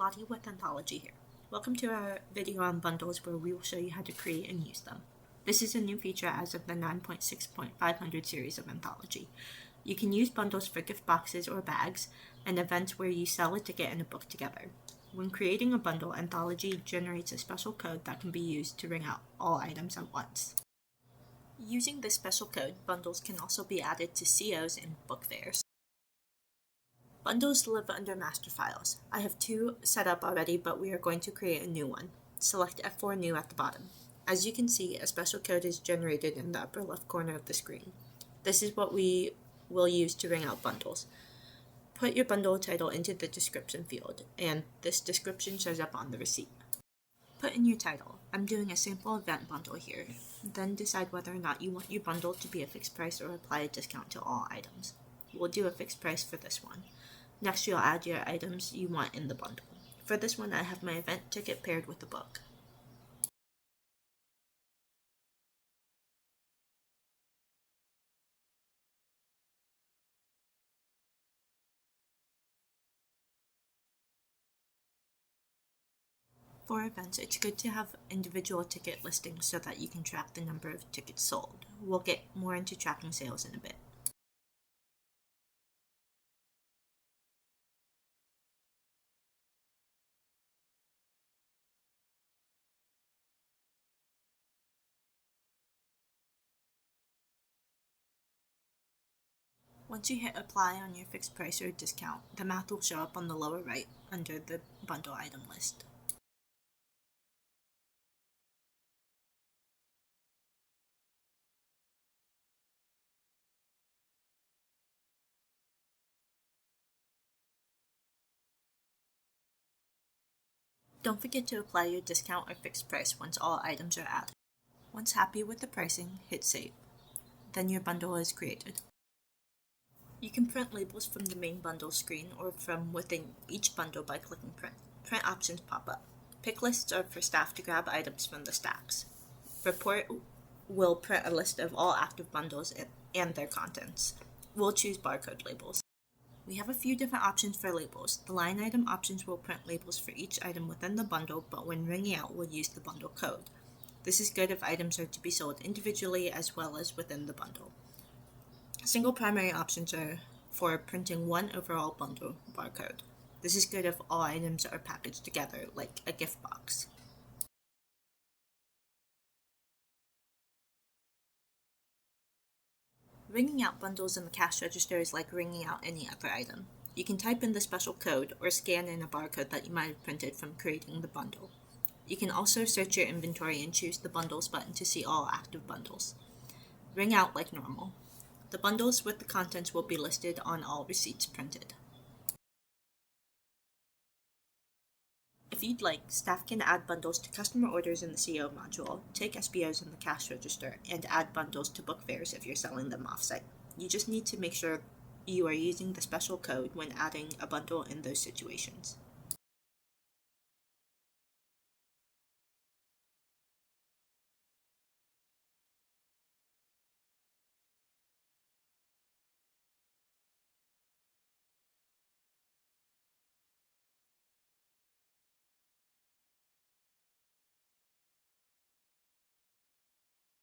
Lottie with Anthology here. Welcome to our video on bundles where we will show you how to create and use them. This is a new feature as of the 9.6.500 series of Anthology. You can use bundles for gift boxes or bags, and events where you sell a ticket and a book together. When creating a bundle, Anthology generates a special code that can be used to ring out all items at once. Using this special code, bundles can also be added to COs and book fairs. Bundles live under master files. I have two set up already, but we are going to create a new one. Select F4 New at the bottom. As you can see, a special code is generated in the upper left corner of the screen. This is what we will use to ring out bundles. Put your bundle title into the description field, and this description shows up on the receipt. Put in your title. I'm doing a sample event bundle here. Then decide whether or not you want your bundle to be a fixed price or apply a discount to all items. We'll do a fixed price for this one. Next, you'll add your items you want in the bundle. For this one, I have my event ticket paired with the book. For events, it's good to have individual ticket listings so that you can track the number of tickets sold. We'll get more into tracking sales in a bit. Once you hit apply on your fixed price or discount, the math will show up on the lower right under the bundle item list. Don't forget to apply your discount or fixed price once all items are added. Once happy with the pricing, hit save. Then your bundle is created. You can print labels from the main bundle screen or from within each bundle by clicking print. Print options pop up. Pick lists are for staff to grab items from the stacks. Report will print a list of all active bundles and their contents. We'll choose barcode labels. We have a few different options for labels. The line item options will print labels for each item within the bundle, but when ringing out, we'll use the bundle code. This is good if items are to be sold individually as well as within the bundle. Single primary options are for printing one overall bundle barcode. This is good if all items are packaged together, like a gift box. Ringing out bundles in the cash register is like ringing out any other item. You can type in the special code or scan in a barcode that you might have printed from creating the bundle. You can also search your inventory and choose the bundles button to see all active bundles. Ring out like normal. The bundles with the contents will be listed on all receipts printed. If you'd like, staff can add bundles to customer orders in the CO module, take SBOs in the cash register, and add bundles to book fairs if you're selling them offsite. You just need to make sure you are using the special code when adding a bundle in those situations.